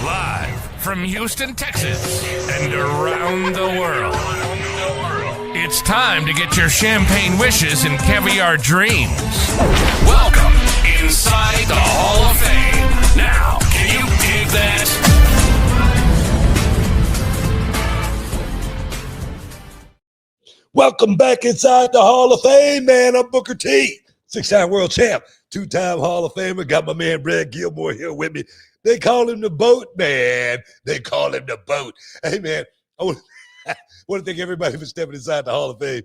Live from Houston, Texas, and around the world. It's time to get your champagne wishes and caviar dreams. Welcome inside the Hall of Fame. Now, can you dig that? Welcome back inside the Hall of Fame, man. I'm Booker T, 6-time world champ, 2-time Hall of Famer. Got my man Brad Gilmore here with me. They call him the boat, man. They call him the boat. Hey, man, I want to thank everybody for stepping inside the Hall of Fame.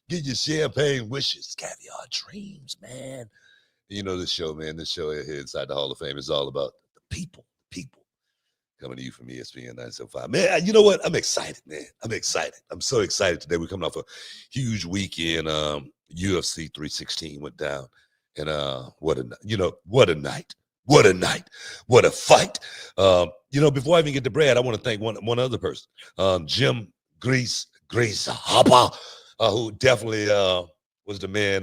Get your champagne wishes, caviar dreams, man. You know this show, man. This show here inside the Hall of Fame is all about the people. Coming to you from ESPN 975. Man, you know what? I'm excited, man. I'm excited. I'm so excited today. We're coming off a huge weekend. UFC 316 went down. And what a night. What a night. What a fight. Before I even get to Brad, I want to thank one other person. Jim Grease Hopper, who definitely was the man,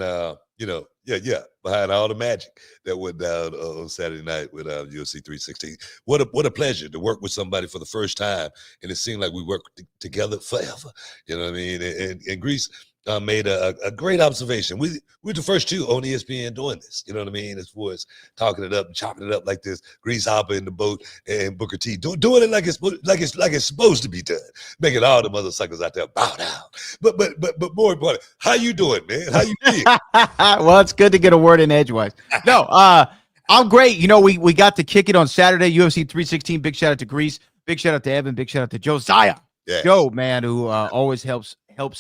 behind all the magic that went down on Saturday night with UFC 316. What a pleasure to work with somebody for the first time, and it seemed like we worked together forever. You know what I mean? And Grease made a great observation. We're the first two on ESPN doing this. You know what I mean? As far as talking it up and chopping it up like this. Grease Hopper in the boat and Booker T doing it like it's supposed to be done, making all the mother suckers out there bow down. But more important, how you doing, man? How you feel? Well, it's good to get a word in edgewise. No, I'm great. You know, we got to kick it on Saturday, UFC 316. Big shout out to Grease. Big shout out to Evan. Big shout out to Josiah. Yes. Joe, man, who always helps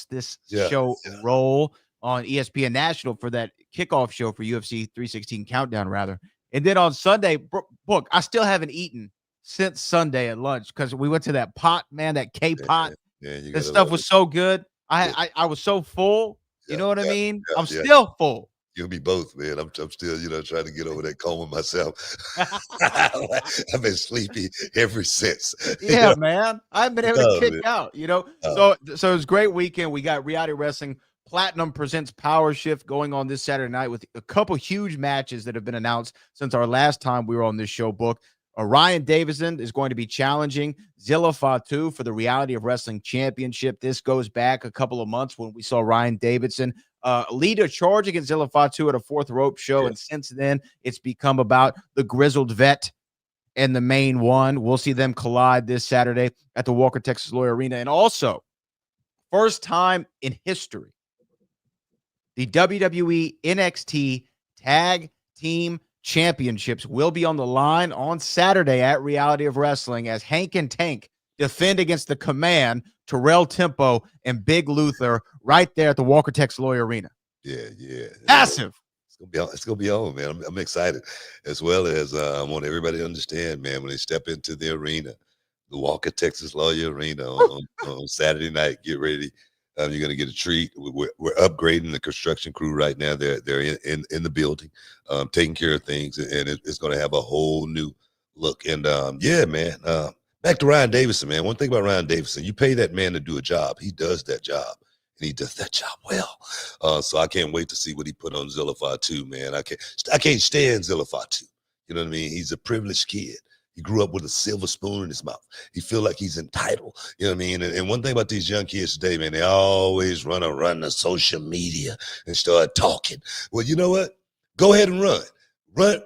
this show roll on ESPN National for that kickoff show for UFC 316 countdown, rather. And then on Sunday, Book, I still haven't eaten since Sunday at lunch because we went to that pot, man, that K-pot. That stuff was so good. I was so full. You know what I mean? I'm still full. You'll be both, man. I'm still, trying to get over that coma myself. I've been sleepy ever since. Yeah, man. I've been able to kick out, So it was a great weekend. We got Reality Wrestling Platinum Presents Power Shift going on this Saturday night with a couple huge matches that have been announced since our last time we were on this show, Book. Ryan Davison is going to be challenging Zilla Fatu for the Reality of Wrestling Championship. This goes back a couple of months when we saw Ryan Davison lead a charge against Zilla Fatu at a Fourth Rope show. And since then, it's become about the grizzled vet and the main one. We'll see them collide this Saturday at the Walker, Texas Lawyer Arena. And also, first time in history, the WWE NXT Tag Team Championships will be on the line on Saturday at Reality of Wrestling as Hank and Tank defend against the Command, Terrell Tempo, and Big Luther right there at the Walker Texas Lawyer Arena. Yeah. Massive. It's gonna be on, man. I'm excited, as well as I want everybody to understand, man, when they step into the arena, the Walker Texas Lawyer Arena on Saturday night. Get ready. You're going to get a treat. We're upgrading the construction crew right now. They're in the building, taking care of things, and it's going to have a whole new look. And man, back to Ryan Davison, man. One thing about Ryan Davison, you pay that man to do a job. He does that job, and he does that job well. So I can't wait to see what he put on Zilla Fatu, man. I can't stand Zilla Fatu. You know what I mean? He's a privileged kid. He grew up with a silver spoon in his mouth. He feel like he's entitled. You know what I mean? And one thing about these young kids today, man, they always run to social media and start talking. Well, you know what? Go ahead and run.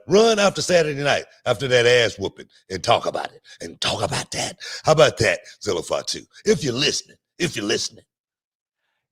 Run after Saturday night, after that ass whooping, and talk about it and talk about that. How about that, Zilla Fatu? If you're listening.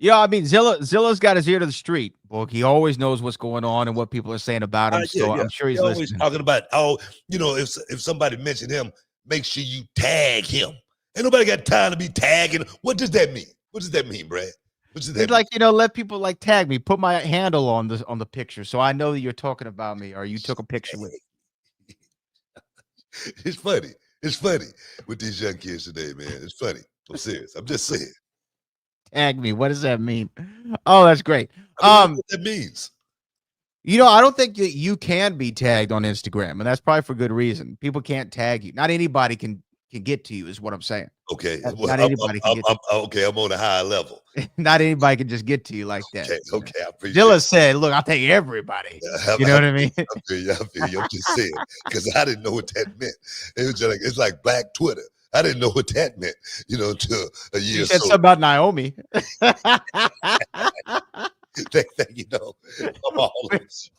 Yeah, I mean, Zilla's got his ear to the street, Book. He always knows what's going on and what people are saying about him. So I'm sure he's always listening. Talking about, if somebody mentioned him, make sure you tag him. Ain't nobody got time to be tagging. What does that mean? What does that mean, Brad? What does that mean? Let people tag me, put my handle on the picture so I know that you're talking about me or you took a picture with me. It's funny. It's funny with these young kids today, man. It's funny. I'm serious. I'm just saying. Tag me. What does that mean? Oh, that's great. What that means. I don't think that you can be tagged on Instagram, and that's probably for good reason. People can't tag you. Not anybody can can get to you, is what I'm saying. Okay. Not Well, anybody can get to you. okay. I'm on a high level. Not anybody can just get to you like that. Okay. Okay. I appreciate Dilla it. said, look, I'll take everybody. I You know what I mean? I feel you. I'm just saying, because I didn't know what that meant. It was just like, it's like Black Twitter. I didn't know what that meant, until a year You or said so. something about Naomi.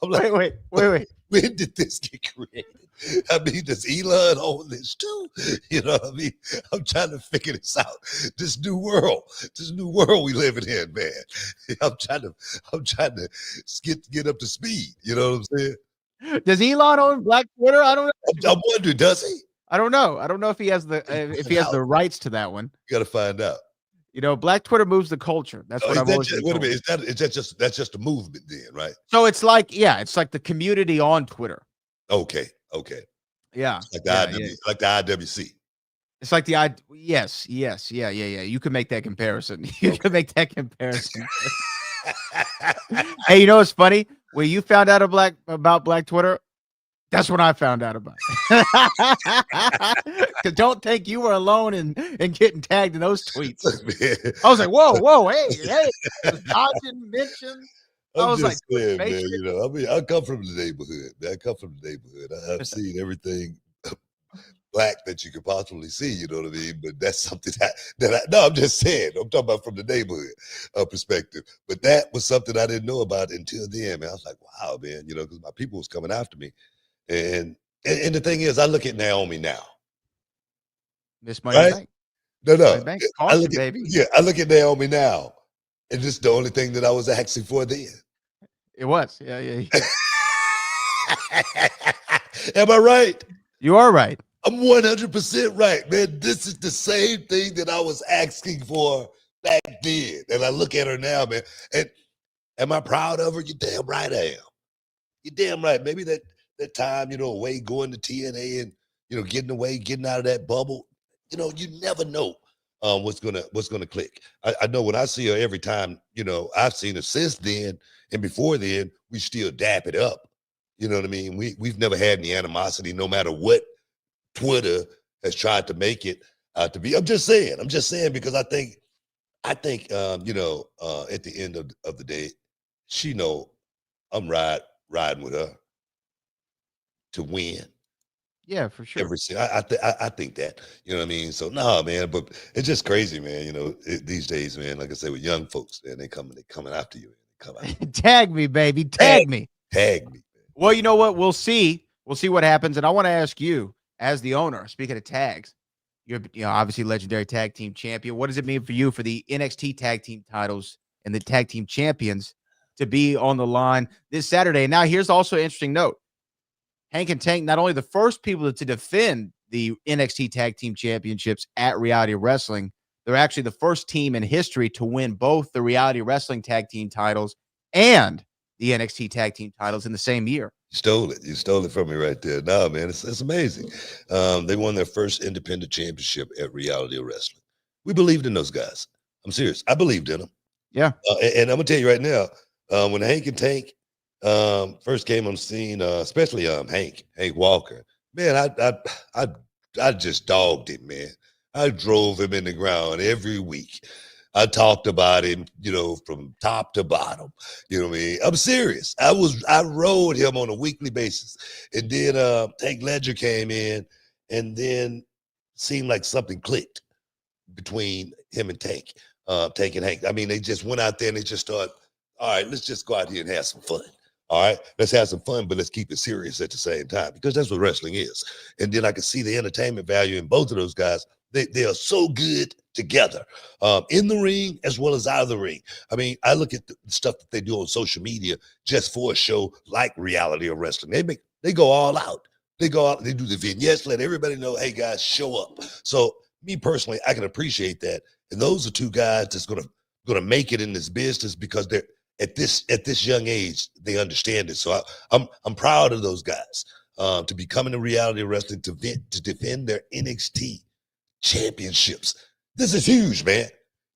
I'm like, Wait. when did this get created? I mean, does Elon own this too? You know what I mean? I'm trying to figure this out. This new world we living in, man. I'm trying to get up to speed. You know what I'm saying? Does Elon own Black Twitter? I don't know. I'm wondering, does he? I don't know. I don't know if he has the rights to that one. You got to find out. Black Twitter moves the culture. That's what I've always been told. Wait a minute. That's just a movement then, right? So it's like the community on Twitter. Okay. Yeah. It's like the IWC. It's like yes. Yeah. You can make that comparison. You can make that comparison. Hey, what's funny? When you found out about Black Twitter, that's when I found out about it. Because don't think you were alone in getting tagged in those tweets. I was like, whoa, hey, God didn't mention. I was like, saying, man, I come from the neighborhood. I've seen everything Black that you could possibly see, you know what I mean? But that's something no, I'm just saying. I'm talking about from the neighborhood perspective. But that was something I didn't know about until then, man. I was like, wow, man, because my people was coming after me. And the thing is, I look at Naomi now. Miss Money Bank. No. I look at Naomi now. And this is the only thing that I was asking for then. It was. Yeah. Am I right? You are right. I'm 100% right, man. This is the same thing that I was asking for back then. And I look at her now, man. And am I proud of her? You're damn right I am. You're damn right. Maybe that time, away going to TNA and, getting out of that bubble. You never know what's gonna click. I know when I see her every time, I've seen her since then and before then, we still dap it up. You know what I mean? We've never had any animosity, no matter what Twitter has tried to make it to be. I'm just saying because I think at the end of the day, she know I'm riding with her to win. Yeah, for sure. I think that, you know what I mean? So nah, man, but it's just crazy, man. These days, man, like I say, with young folks, man, they coming after you. Tag me, baby. Tag me. Tag me. Well, you know what? We'll see what happens. And I want to ask you, as the owner, speaking of tags, you're obviously legendary tag team champion. What does it mean for you for the NXT tag team titles and the tag team champions to be on the line this Saturday? And now here's also an interesting note. Hank and Tank, not only the first people to defend the NXT tag team championships at Reality Wrestling, they're actually the first team in history to win both the Reality Wrestling tag team titles and the NXT tag team titles in the same year. You stole it from me right there. No, man, it's amazing. They won their first independent championship at Reality Wrestling. We believed in those guys. I'm serious. I believed in them. Yeah. And I'm gonna tell you right now, when Hank and Tank first came on the scene, especially Hank Walker, man, I just dogged him, man. I drove him in the ground every week. I talked about him, from top to bottom. You know what I mean? I'm serious. I rode him on a weekly basis. And then Tank Ledger came in, and then seemed like something clicked between him and Tank and Hank. I mean, they just went out there and they just thought, all right, let's just go out here and have some fun. All right, let's have some fun, but let's keep it serious at the same time, because that's what wrestling is. And then I can see the entertainment value in both of those guys. They are so good together in the ring as well as out of the ring. I mean, I look at the stuff that they do on social media just for a show like Reality of Wrestling. They go all out. They go out, they do the vignettes, let everybody know, hey guys, show up. So me personally, I can appreciate that. And those are two guys that's gonna make it in this business because they're at this young age, they understand it. So I'm proud of those guys to be coming to Reality of Wrestling to defend their NXT championships. This is huge, man.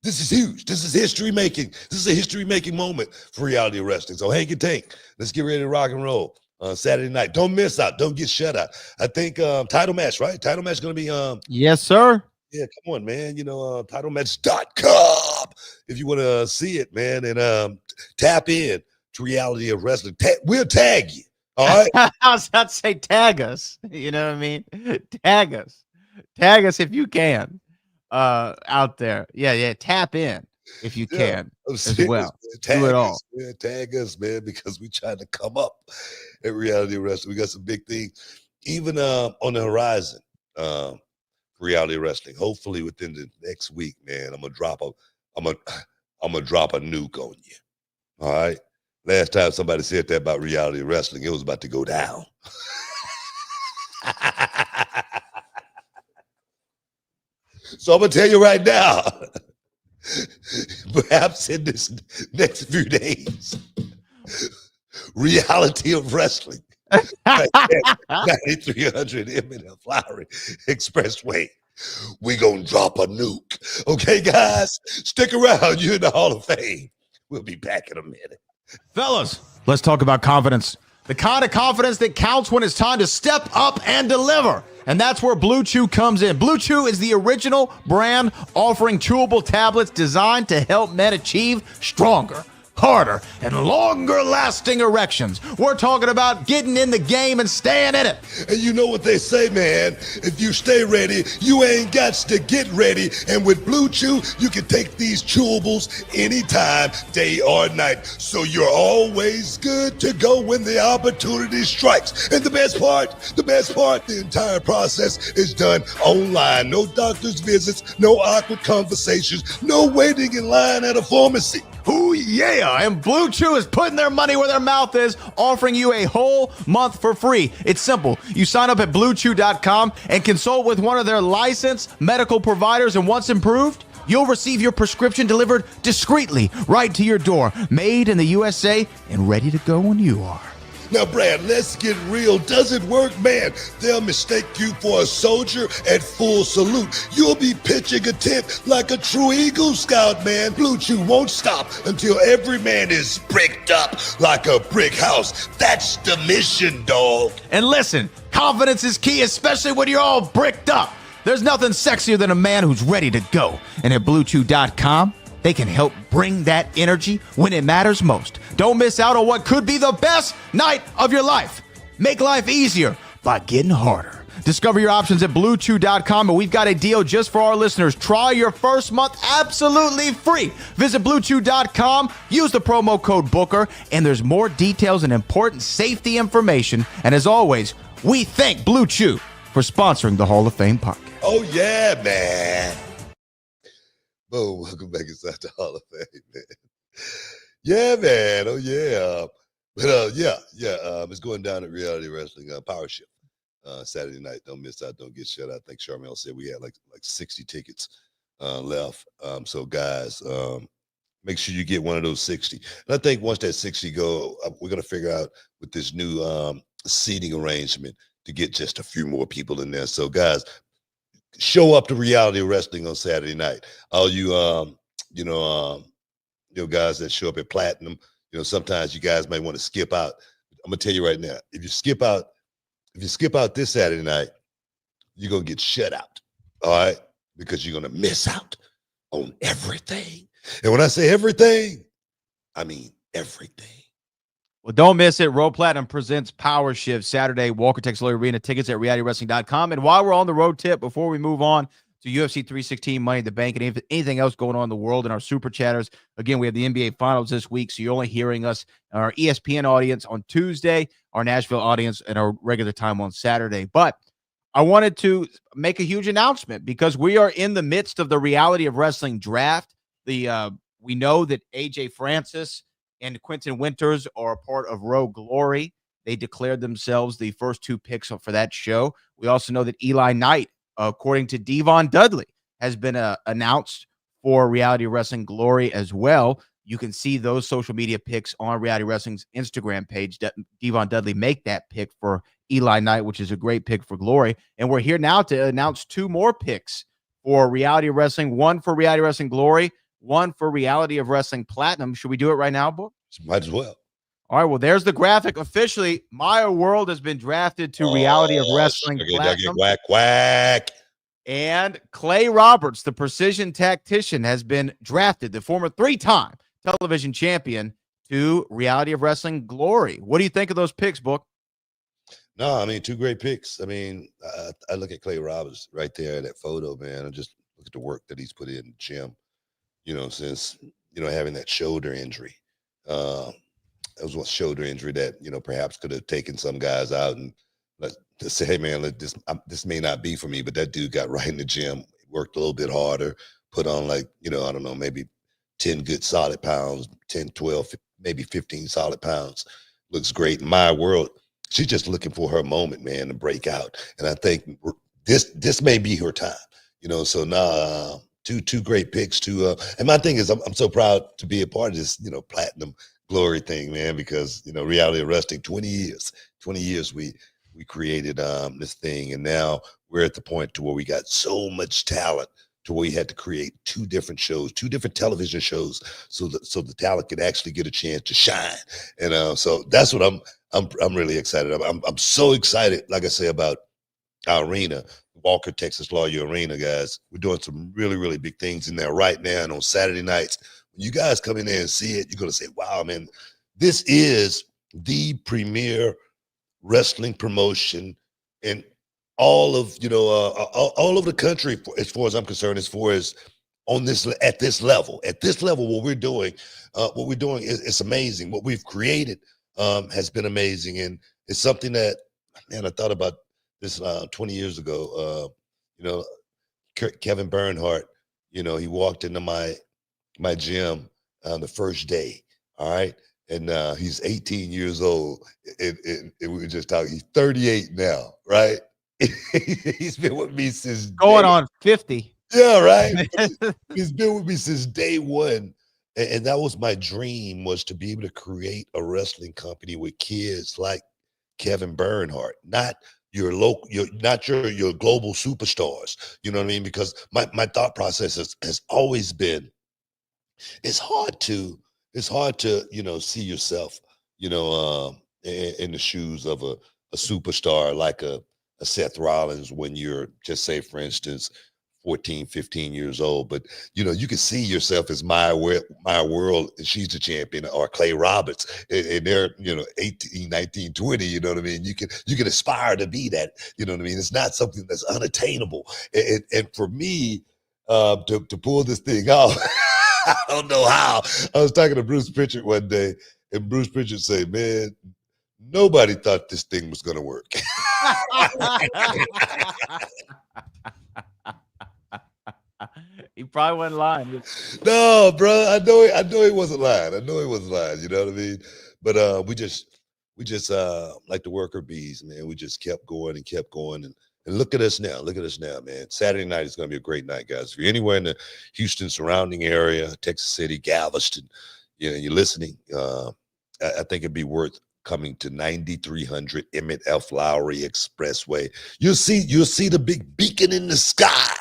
This is huge. This is history making. This is a history making moment for Reality of Wrestling. So Hank and Tank, let's get ready to rock and roll. Saturday night. Don't miss out. Don't get shut out. I think title match, right? Title match going to be yes, sir. Yeah, come on, man. TitleMatch.com if you want to see it, man, and tap in to Reality of Wrestling. We'll tag you. All right. I was about to say tag us. You know what I mean? Tag us if you can. Out there. Yeah. Tap in if you can as well. Do it all. Man. Tag us, man, because we trying to come up at Reality Wrestling. We got some big things, even on the horizon. Reality Wrestling. Hopefully within the next week, man, I'm gonna drop a nuke on you. All right. Last time somebody said that about Reality Wrestling, it was about to go down. So I'm gonna tell you right now, perhaps in this next few days, Reality of Wrestling, 9300 M&F Flowery Expressway. We gonna drop a nuke. Okay, guys, stick around. You're in the Hall of Fame. We'll be back in a minute. Fellas, let's talk about confidence. The kind of confidence that counts when it's time to step up and deliver. And that's where Blue Chew comes in. Blue Chew is the original brand offering chewable tablets designed to help men achieve stronger, harder, and longer lasting erections. We're talking about getting in the game and staying in it. And you know what they say, man, if you stay ready, you ain't got to get ready. And with Blue Chew, you can take these chewables anytime, day or night. So you're always good to go when the opportunity strikes. And the best part, the entire process is done online. No doctor's visits, no awkward conversations, no waiting in line at a pharmacy. Ooh, yeah. And Blue Chew is putting their money where their mouth is, offering you a whole month for free. It's simple. You sign up at bluechew.com and consult with one of their licensed medical providers, and once approved, you'll receive your prescription delivered discreetly right to your door, made in the USA and ready to go when you are. Now, Brad, let's get real. Does it work, man? They'll mistake you for a soldier at full salute. You'll be pitching a tent like a true Eagle Scout, man. Blue Chew won't stop until every man is bricked up like a brick house. That's the mission, dog. And listen, confidence is key, especially when you're all bricked up. There's nothing sexier than a man who's ready to go. And at BlueChew.com, they can help bring that energy when it matters most. Don't miss out on what could be the best night of your life. Make life easier by getting harder. Discover your options at BlueChew.com, and we've got a deal just for our listeners. Try your first month absolutely free. Visit BlueChew.com, use the promo code Booker, and there's more details and important safety information. And as always, we thank Blue Chew for sponsoring the Hall of Fame podcast. Oh, yeah, man. Boom, welcome back inside the Hall of Fame, man. Yeah, man. Oh, yeah. It's going down at Reality Wrestling Power Shift Saturday night. Don't miss out. Don't get shut out. I think Charmel said we had like 60 tickets left. So, guys, make sure you get one of those 60. And I think once that 60 go, we're going to figure out with this new seating arrangement to get just a few more people in there. So, guys, show up to Reality Wrestling on Saturday night. All you, guys that show up at Platinum, sometimes you guys might want to skip out. I'm gonna tell you right now, if you skip out this Saturday night, you're gonna get shut out. All right, because you're gonna miss out on everything. And when I say everything, I mean everything. Well, don't miss it. Road Platinum presents Power Shift Saturday, Walker Texas Arena. Tickets at realitywrestling.com. And while we're on the road tip, before we move on to UFC 316, Money in the Bank, and anything else going on in the world and our super chatters, again, we have the NBA Finals this week, so you're only hearing us, our ESPN audience on Tuesday, our Nashville audience, and our regular time on Saturday. But I wanted to make a huge announcement because we are in the midst of the Reality of Wrestling draft. We know that AJ Francis and Quentin Winters are a part of Road Glory. They declared themselves the first two picks for that show. We also know that Eli Knight, according to Devon Dudley, has been announced for Reality Wrestling Glory as well. You can see those social media picks on Reality Wrestling's Instagram page. Devon Dudley make that pick for Eli Knight, which is a great pick for Glory. And we're here now to announce two more picks for Reality Wrestling, one for Reality Wrestling Glory, one for Reality of Wrestling Platinum. Should we do it right now, Book? Might as well. All right, well, there's the graphic. Officially, Maya World has been drafted to Reality of Wrestling Platinum. Whack, whack. And Clay Roberts, the precision tactician, has been drafted, the former 3-time television champion, to Reality of Wrestling Glory. What do you think of those picks, Book? No, I mean, 2 great picks. I mean, I look at Clay Roberts right there in that photo, man. I just look at the work that he's put in the gym, since, having that shoulder injury. It was one shoulder injury that, perhaps could have taken some guys out and to say, hey, man, this may not be for me. But that dude got right in the gym, worked a little bit harder, put on I don't know, maybe 10 good solid pounds, 10, 12, maybe 15 solid pounds. Looks great. In my world, she's just looking for her moment, man, to break out. And I think this may be her time, so now two great picks and my thing is I'm so proud to be a part of this, platinum glory thing, man, because, Reality of Wrestling, 20 years we created this thing. And now we're at the point to where we got so much talent to where we had to create 2 different shows, 2 different television shows, so the talent could actually get a chance to shine. And so that's what I'm really excited about. I'm so excited, like I say, about our arena, Walker, Texas Lawyer Arena, guys. We're doing some really, really big things in there right now. And on Saturday nights, when you guys come in there and see it, you're going to say, wow, man, this is the premier wrestling promotion in all of, all over the country, as far as I'm concerned, as far as at this level, what we're doing is amazing. What we've created has been amazing. And it's something that, man, I thought about this 20 years ago. Kevin Bernhardt, he walked into my gym on the first day. All right. And he's 18 years old. And we were just talking, he's 38 now, right? He's been with me since going on 50. Yeah, right. He's been with me since day one. And that was my dream, was to be able to create a wrestling company with kids like Kevin Bernhardt, not your local, not your global superstars. You know what I mean? Because my thought process has always been, it's hard to see yourself, in the shoes of a superstar like a Seth Rollins when you're, just say, for instance, 14, 15 years old. But, you can see yourself as Maya World, and she's the champion, or Clay Roberts, and they're, 18, 19, 20, you know what I mean? You can aspire to be that, you know what I mean? It's not something that's unattainable. And for me, to pull this thing off, I don't know how. I was talking to Bruce Pritchard one day, and Bruce Pritchard said, man, nobody thought this thing was going to work. He probably wasn't lying. No, bro, I know he wasn't lying. You know what I mean? But we just like the worker bees, man. We just kept going and kept going. And look at us now. Man. Saturday night is going to be a great night, guys. If you're anywhere in the Houston surrounding area, Texas City, Galveston, you're listening, I think it'd be worth coming to 9300 Emmett F. Lowry Expressway. You'll see the big beacon in the sky.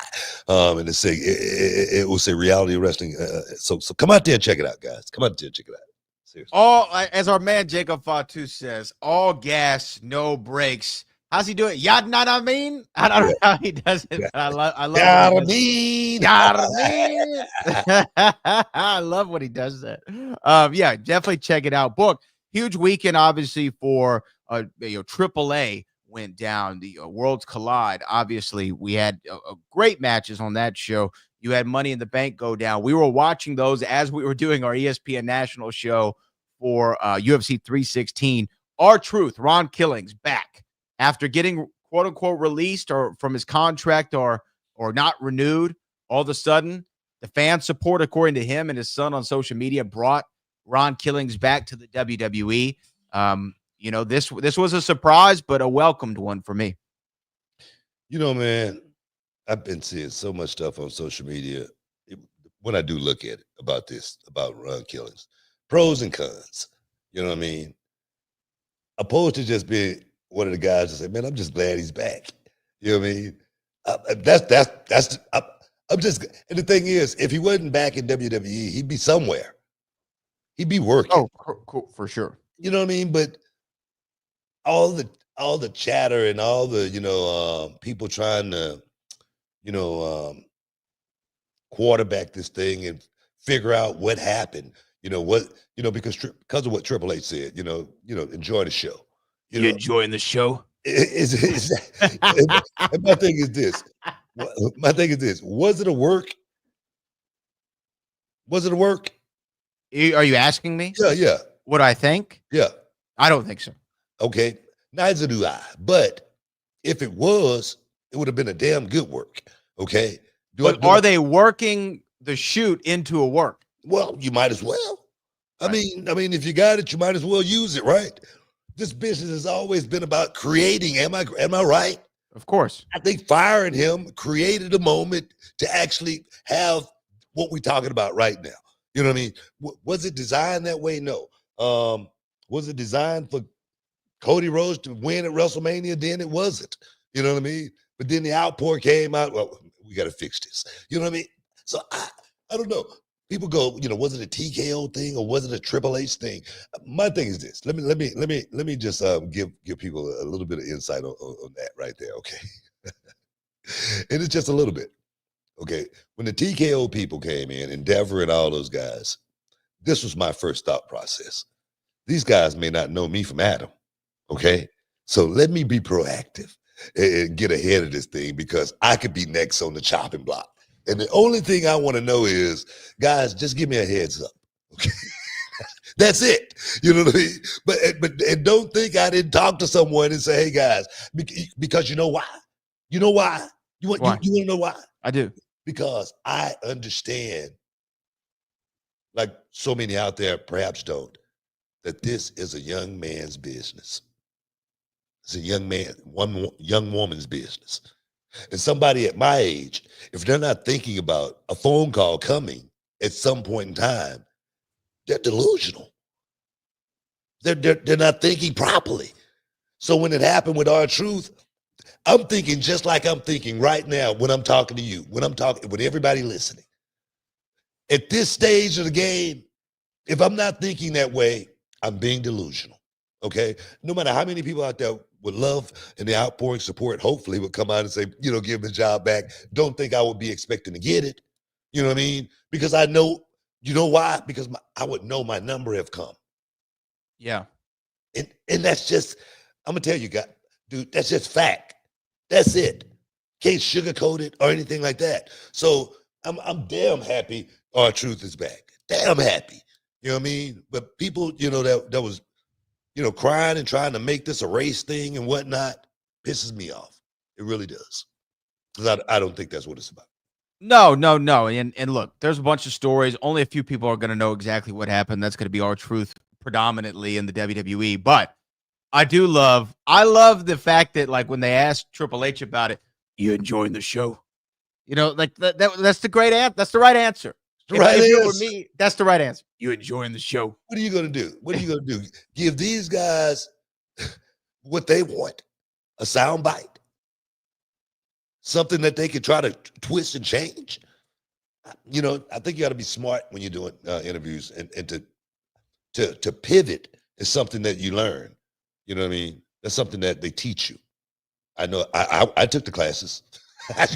And it will say Reality Wrestling. So come out there and check it out, guys. Come out there and check it out. Seriously. As our man Jacob Fatu says, all gas, no brakes. How's he do it? Yad not I mean? I don't know how he does it. I love Yada mean. I love when he does that. Yeah, definitely check it out. Book, huge weekend, obviously, for AAA went down. The Worlds Collide. Obviously, we had great matches on that show. You had Money in the Bank go down. We were watching those as we were doing our ESPN national show for UFC 316. R-Truth, Ron Killings, back after getting quote unquote released or from his contract or not renewed. All of a sudden, the fan support, according to him and his son on social media, brought Ron Killings back to the WWE. This was a surprise, but a welcomed one for me. Man, I've been seeing so much stuff on social media when I do look at it about Ron Killings, pros and cons. You know what I mean? Opposed to just being one of the guys that say, man, I'm just glad he's back. You know what I mean? I'm just, and the thing is, if he wasn't back in WWE, he'd be somewhere. He'd be working. Oh, cool, for sure. You know what I mean? But all the chatter and all the people trying to you know quarterback this thing and figure out what happened. Because of what Triple H said. Enjoy the show. You enjoying the show? And my thing is this. Was it a work? Was it a work? Are you asking me? Yeah. What I think? Yeah. I don't think so. Okay. Neither do I. But if it was, it would have been a damn good work. Okay. Are they working the shoot into a work? Well, you might as well. Right. I mean, if you got it, you might as well use it, right? This business has always been about creating. Am I right? Of course. I think firing him created a moment to actually have what we're talking about right now. You know what I mean? Was it designed that way? No. Was it designed for Cody Rhodes to win at WrestleMania? Then it wasn't. You know what I mean? But then the outpour came out. Well, we got to fix this. You know what I mean? So I don't know. People go, was it a TKO thing or was it a Triple H thing? My thing is this. Let me just give people a little bit of insight on that right there. Okay. And it's just a little bit. Okay. When the TKO people came in, Endeavor and all those guys, this was my first thought process. These guys may not know me from Adam. Okay. So let me be proactive and get ahead of this thing because I could be next on the chopping block. And the only thing I want to know is, guys, just give me a heads up. Okay. That's it. You know what I mean? But don't think I didn't talk to someone and say, hey guys, because you know why? You know why? You want to know why? I do. Because I understand, like so many out there perhaps don't, that this is a young man's business. It's a young woman's business. And somebody at my age, if they're not thinking about a phone call coming at some point in time, they're delusional. They're not thinking properly. So when it happened with R-Truth, I'm thinking just like I'm thinking right now when I'm talking to you, when I'm talking with everybody listening. At this stage of the game, if I'm not thinking that way, I'm being delusional. Okay? No matter how many people out there would love and the outpouring support, hopefully would come out and say, give him the job back. Don't think I would be expecting to get it. You know what I mean? Because I know, you know why? Because I would know my number have come. Yeah. And that's just, I'm going to tell you guys, dude, that's just fact. That's it. Can't sugarcoat it or anything like that. So I'm damn happy R-Truth is back. Damn happy. You know what I mean? But people, that was, crying and trying to make this a race thing and whatnot pisses me off. It really does. Because I don't think that's what it's about. No. And look, there's a bunch of stories. Only a few people are going to know exactly what happened. That's going to be R-Truth predominantly in the WWE. But I love the fact that, like, when they asked Triple H about it, you enjoying the show? Like that's the right answer. If it were me, that's the right answer. You enjoying the show? What are you going to do? Give these guys what they want, a sound bite, something that they could try to twist and change. I think you got to be smart when you're doing interviews and to pivot is something that you learn. You know what I mean? That's something that they teach you. I know I took the classes. I'm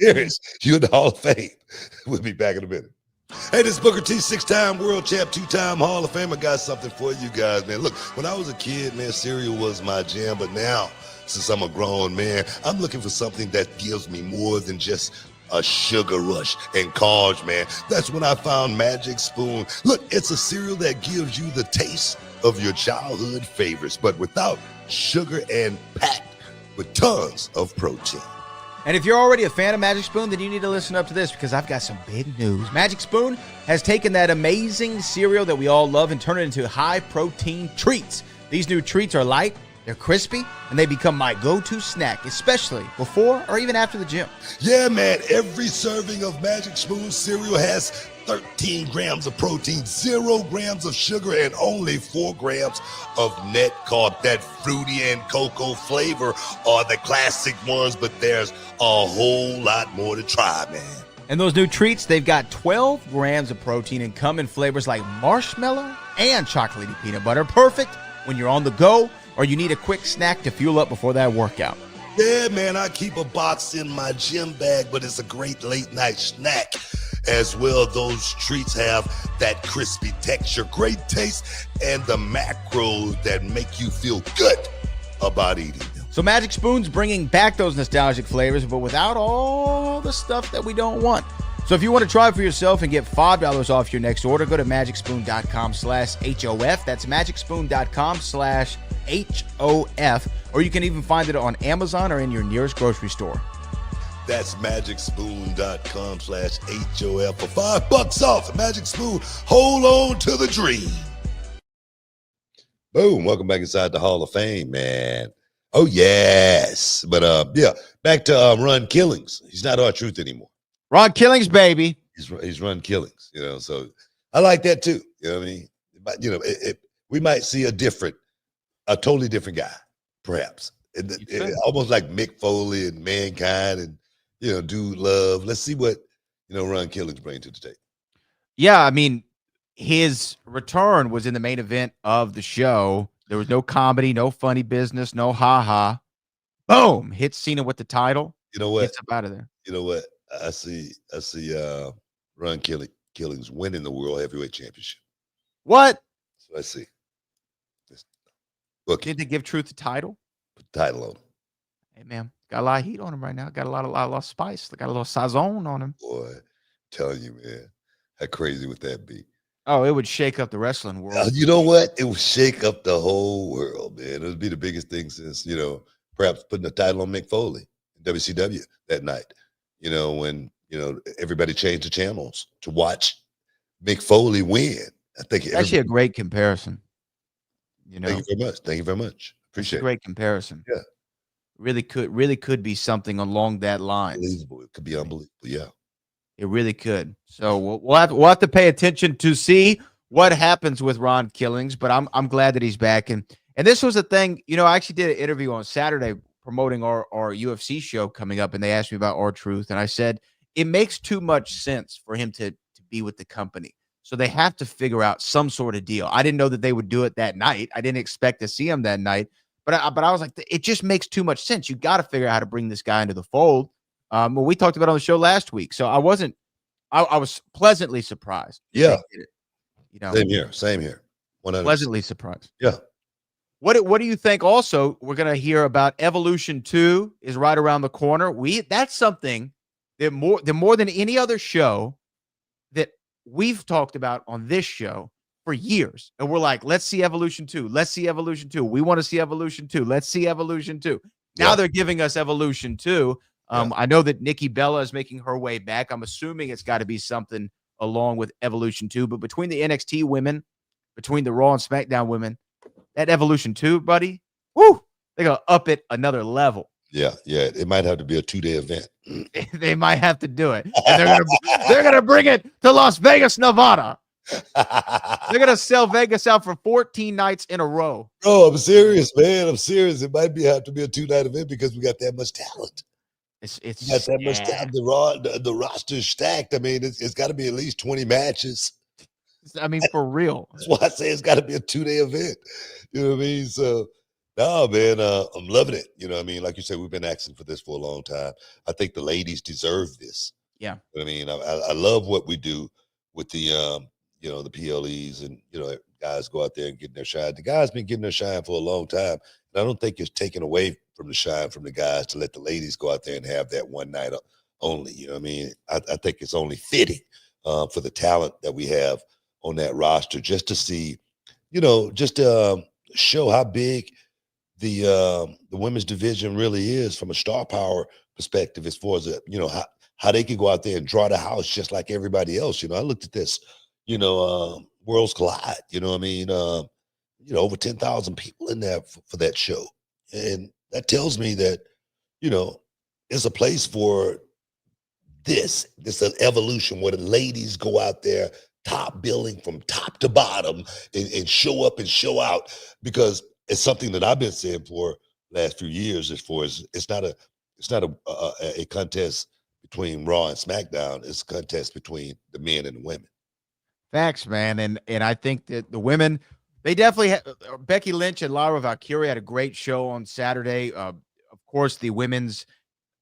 serious. You're in the Hall of Fame. We'll be back in a minute. Hey, this is Booker T, 6-time world champ, 2-time Hall of Fame. I got something for you guys, man. Look, when I was a kid, man, cereal was my jam. But now, since I'm a grown man, I'm looking for something that gives me more than just a sugar rush and carbs, man. That's when I found Magic Spoon. Look, it's a cereal that gives you the taste of your childhood favorites, but without sugar and packed with tons of protein. And if you're already a fan of Magic Spoon, then you need to listen up to this because I've got some big news. Magic Spoon has taken that amazing cereal that we all love and turned it into high-protein treats. These new treats are light, they're crispy, and they become my go-to snack, especially before or even after the gym. Yeah, man, every serving of Magic Spoon cereal has 13 grams of protein, 0 grams of sugar, and only 4 grams of net carb. That fruity and cocoa flavor are the classic ones, but there's a whole lot more to try, man. And those new treats, they've got 12 grams of protein and come in flavors like marshmallow, and chocolatey peanut butter. Perfect when you're on the go or you need a quick snack to fuel up before that workout. Yeah, man, I keep a box in my gym bag, but it's a great late night snack as well. Those treats have that crispy texture, great taste, and the macros that make you feel good about eating them. So Magic Spoon's bringing back those nostalgic flavors, but without all the stuff that we don't want. So if you want to try it for yourself and get $5 off your next order, go to magicspoon.com/HOF. That's magicspoon.com/HOF. Or you can even find it on Amazon or in your nearest grocery store. That's magicspoon.com/HOF for $5 off. Magic Spoon, hold on to the dream. Boom. Welcome back inside the Hall of Fame, man. Oh, yes. But, back to Ron Killings. He's not R-Truth anymore. Ron Killings, baby. He's Ron Killings, so I like that too. You know what I mean? But, we might see a totally different guy, perhaps. Almost like Mick Foley and Mankind and, Dude Love. Let's see what, Ron Killings brings to the table. Yeah, I mean, his return was in the main event of the show. There was no comedy, no funny business, no ha-ha. Boom! Hits Cena with the title. You know what? Gets up out of there. You know what? I see Ron Killings winning the World Heavyweight Championship. What? So I see. Look, did they give Truth the title? Put the title on him. Hey, man, got a lot of heat on him right now. Got a lot of spice. Got a little sazon on him. Boy, I'm telling you, man, how crazy would that be? Oh, it would shake up the wrestling world. You know what? It would shake up the whole world, man. It would be the biggest thing since, perhaps putting the title on Mick Foley in WCW that night. When, everybody changed the channels to watch Mick Foley win. I think it's actually a great comparison. Thank you very much. Thank you very much. Appreciate it. Great comparison. Yeah. Really could be something along that line. Unbelievable. It could be unbelievable. Yeah. It really could. So we'll have to pay attention to see what happens with Ron Killings, but I'm glad that he's back. And this was a thing, I actually did an interview on Saturday promoting our UFC show coming up, and they asked me about R-Truth, and I said it makes too much sense for him to be with the company. So they have to figure out some sort of deal. I didn't know that they would do it that night. I didn't expect to see him that night, but I was like, it just makes too much sense. You got to figure out how to bring this guy into the fold. Well, we talked about it on the show last week, so I was pleasantly surprised. Yeah. Same here. 100%. Pleasantly surprised. Yeah. What do you think? Also, we're going to hear about Evolution 2 is right around the corner. That's something that more than any other show that we've talked about on this show for years. And we're like, let's see Evolution 2. Let's see Evolution 2. We want to see Evolution 2. Let's see Evolution 2. Now they're giving us Evolution 2. I know that Nikki Bella is making her way back. I'm assuming it's got to be something along with Evolution 2. But between the NXT women, between the Raw and SmackDown women, that Evolution 2, buddy, woo, they're going to up it another level. Yeah. It might have to be a 2-day event. They might have to do it. And they're gonna bring it to Las Vegas, Nevada. They're going to sell Vegas out for 14 nights in a row. Bro, I'm serious, man. I'm serious. It might have to be a 2-night event because we got that much talent. It's got that much talent. The roster's stacked. I mean, it's got to be at least 20 matches. I mean, for real. That's why I say it's got to be a 2-day event. You know what I mean? So, no, man, I'm loving it. You know what I mean? Like you said, we've been asking for this for a long time. I think the ladies deserve this. Yeah. You know what I mean? I love what we do with the, the PLEs and, guys go out there and get their shine. The guys been getting their shine for a long time. And I don't think it's taken away from the shine from the guys to let the ladies go out there and have that one night only. You know what I mean? I think it's only fitting for the talent that we have on that roster just to see, just to show how big the women's division really is from a star power perspective, as far as, how they can go out there and draw the house just like everybody else. I looked at this, Worlds Collide, you know what I mean? Over 10,000 people in there for that show. And that tells me that, there's a place for this evolution where the ladies go out there, top billing from top to bottom and show up and show out, because it's something that I've been saying for last few years, as far as it's not a contest between Raw and SmackDown. It's a contest between the men and the women. Facts, man. And I think that the women, they definitely Becky Lynch and Lara Valkyrie had a great show on Saturday. Of course, the women's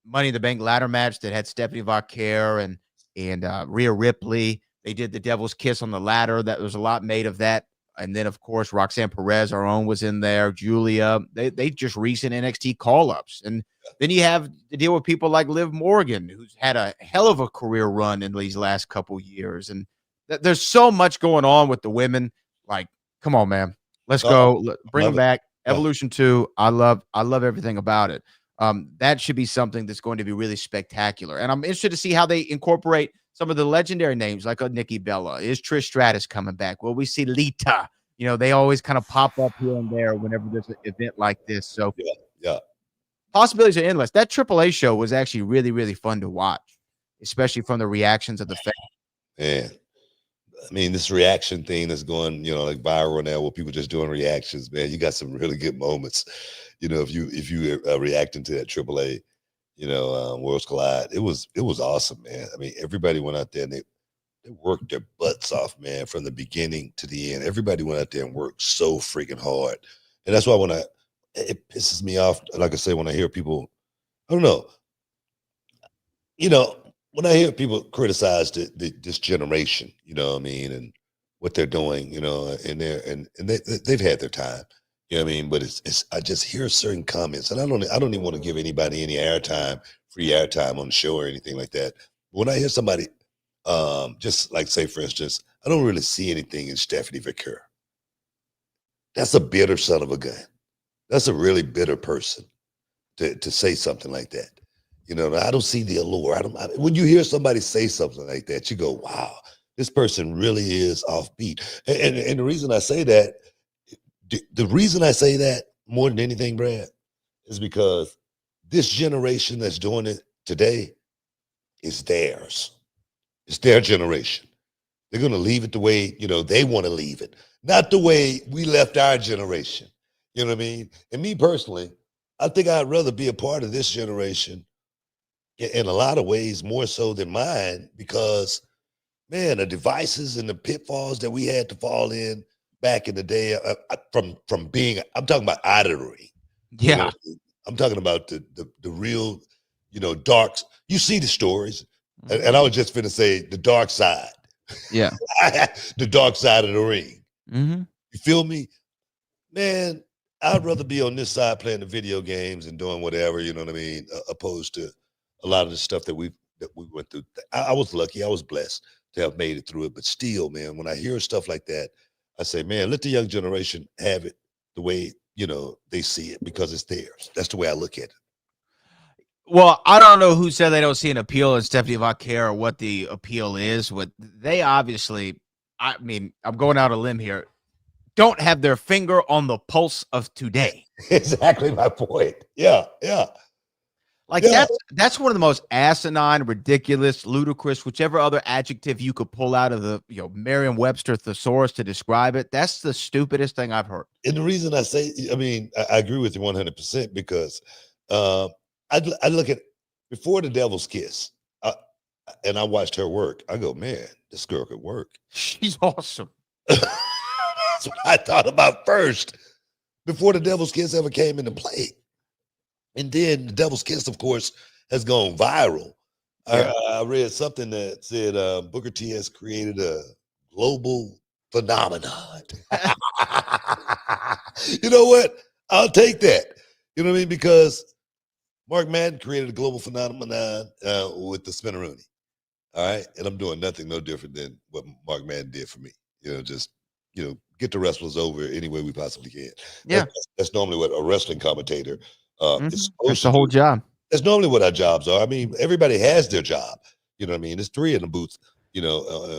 Money in the Bank ladder match that had Stephanie Valkyrie and Rhea Ripley. They did the Devil's Kiss on the ladder. That was a lot made of that. And then, of course, Roxanne Perez, our own, was in there. Julia. They just recent NXT call-ups. And then you have to deal with people like Liv Morgan, who's had a hell of a career run in these last couple years. And there's so much going on with the women. Like, come on, man. Let's go. Bring them back. Evolution 2. I love everything about it. That should be something that's going to be really spectacular. And I'm interested to see how they incorporate some of the legendary names like a Nikki Bella. Is Trish Stratus coming back? Will we see Lita? You know, they always kind of pop up here and there whenever there's an event like this. So yeah. Possibilities are endless. That AAA show was actually really, really fun to watch, especially from the reactions of the fans. Man, I mean, this reaction thing that's going, like viral now, where people just doing reactions, man. You got some really good moments. If you reacting to that AAA, Worlds Collide, it was awesome, man. I mean, everybody went out there and they worked their butts off, man, from the beginning to the end. Everybody went out there and worked so freaking hard, and that's why it pisses me off. Like I say, when I hear people, I don't know, when I hear people criticize this generation, what I mean, and what they're doing, and they've had their time, you know what I mean. But I just hear certain comments, and I don't even want to give anybody any free airtime on the show or anything like that. But when I hear somebody, just like say, for instance, I don't really see anything in Stephanie Valkyrie. That's a bitter son of a gun. That's a really bitter person to say something like that. I don't see the allure. When you hear somebody say something like that, you go, wow, this person really is offbeat. And the reason I say that, more than anything, Brad, is because this generation that's doing it today is theirs. It's their generation. They're going to leave it the way, they want to leave it, not the way we left our generation. You know what I mean? And me personally, I think I'd rather be a part of this generation in a lot of ways, more so than mine, because, man, the devices and the pitfalls that we had to fall in back in the day, from being, I'm talking about out of the ring. Yeah. I'm talking about the real, darks. You see the stories, and I was just finna say the dark side. Yeah. The dark side of the ring. Mm-hmm. You feel me? Man, I'd rather be on this side playing the video games and doing whatever, you know what I mean, opposed to a lot of the stuff that we went through. I was lucky. I was blessed to have made it through it. But still, man, when I hear stuff like that, I say, man, let the young generation have it the way, they see it, because it's theirs. That's the way I look at it. Well, I don't know who said they don't see an appeal in Stephanie Valkyrie or what the appeal is. What they obviously, I mean, I'm going out on a limb here, don't have their finger on the pulse of today. Exactly my point. Yeah. Like that's one of the most asinine, ridiculous, ludicrous, whichever other adjective you could pull out of the Merriam-Webster thesaurus to describe it. That's the stupidest thing I've heard. And the reason I say, I agree with you 100%, because I look at before the Devil's Kiss, and I watched her work. I go, man, this girl could work. She's awesome. That's what I thought about first, before the Devil's Kiss ever came into play. And then the Devil's Kiss, of course, has gone viral. Yeah. I read something that said Booker T has created a global phenomenon. You know what? I'll take that. You know what I mean? Because Mark Madden created a global phenomenon with the Spinneroonie. All right? And I'm doing nothing no different than what Mark Madden did for me. Just get the wrestlers over any way we possibly can. Yeah. That's normally what a wrestling commentator is supposed That's the whole job. That's normally what our jobs are. I mean, everybody has their job. You know what I mean? There's 3 in the booth, on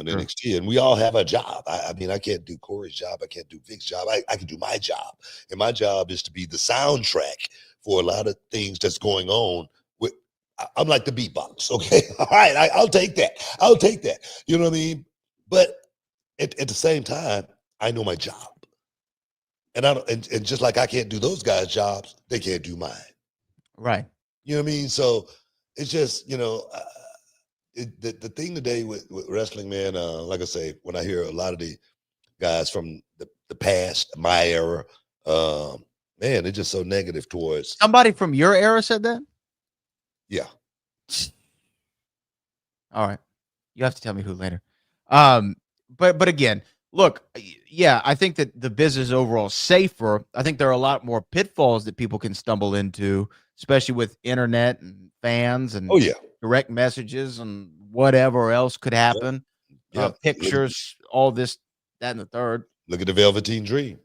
NXT, and we all have a job. I mean, I can't do Corey's job. I can't do Vic's job. I can do my job. And my job is to be the soundtrack for a lot of things that's going on. I'm like the beatbox, okay? All right, I'll take that. You know what I mean? But at the same time, I know my job. And and just like I can't do those guys' jobs, they can't do mine. Right. You know what I mean? So it's just, the thing today with wrestling, man, like I say, when I hear a lot of the guys from the past, my era, man, they're just so negative towards. Somebody from your era said that? Yeah. All right. You have to tell me who later. But again, look, yeah, I think that the business overall is safer. I think there are a lot more pitfalls that people can stumble into, especially with internet and fans and Oh yeah. direct messages and whatever else could happen. Yeah. Pictures, all this, that, and the third. Look at the Velveteen Dream.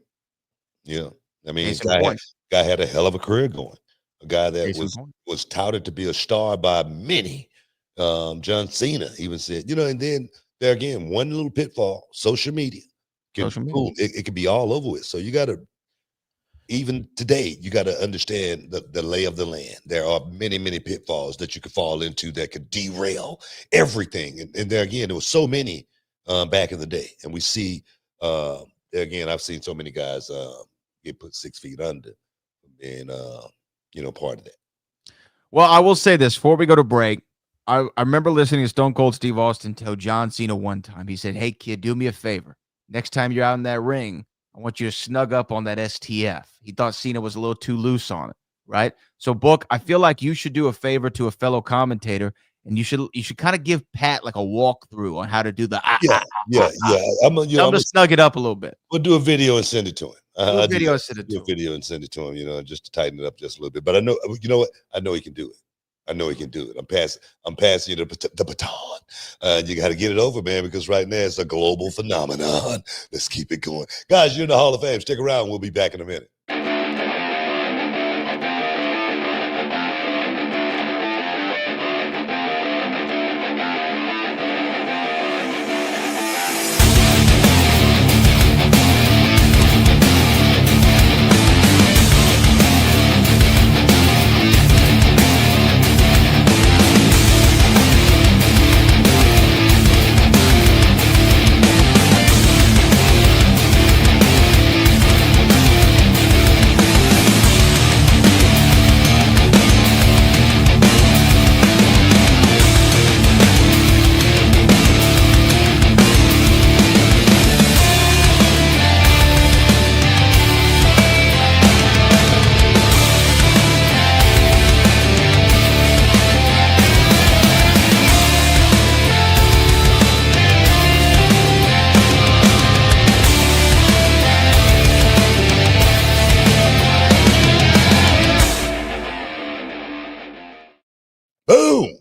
Yeah. I mean, Case in point. guy had a hell of a career going. A guy that Case in point. was touted to be a star by many. John Cena even said, you know, and then there again, one little pitfall, social media. Boom, it could be all over with. So you got to, even today, you got to understand the lay of the land. There are many, many pitfalls that you could fall into that could derail everything. And there again, there was so many back in the day. And we see, there again, I've seen so many guys get put 6 feet under and, you know, part of that. Well, I will say this before we go to break. I remember listening to Stone Cold Steve Austin tell John Cena one time. He said, "Hey, kid, do me a favor. Next time you're out in that ring, I want you to snug up on that STF." He thought Cena was a little too loose on it, right? So, Book, I feel like you should do a favor to a fellow commentator, and you should kind of give Pat like a walkthrough on how to do the yeah. I'm gonna snug it up a little bit. We'll do a video and send it to him. Do a video and send it to him. You know, just to tighten it up just a little bit. But I know, you know what? I know he can do it. I know he can do it. I'm passing you the baton. You got to get it over, man, because right now it's a global phenomenon. Let's keep it going. Guys, you're in the Hall of Fame. Stick around. We'll be back in a minute. Boom!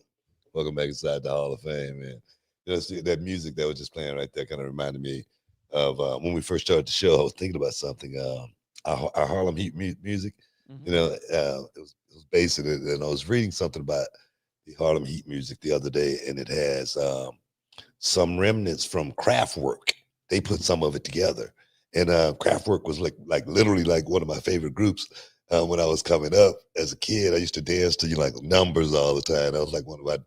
Welcome back inside the Hall of Fame, man. You know, see, that music that was just playing right there kind of reminded me of when we first started the show. I was thinking about something. Our Harlem Heat music. Mm-hmm. You know, it was based in it, and I was reading something about the Harlem Heat music the other day, and it has some remnants from Kraftwerk. They put some of it together, and Kraftwerk was like literally like one of my favorite groups. When I was coming up as a kid, I used to dance to like Numbers all the time. That was like one of my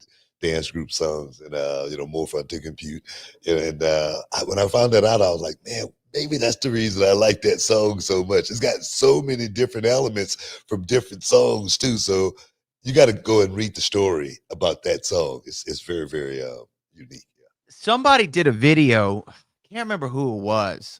dance group songs, and you know, More Fun to Compute. And when I found that out, I was like, man, maybe that's the reason I like that song so much. It's got so many different elements from different songs too. So you got to go and read the story about that song. It's very, very unique. Yeah. Somebody did a video. I can't remember who it was.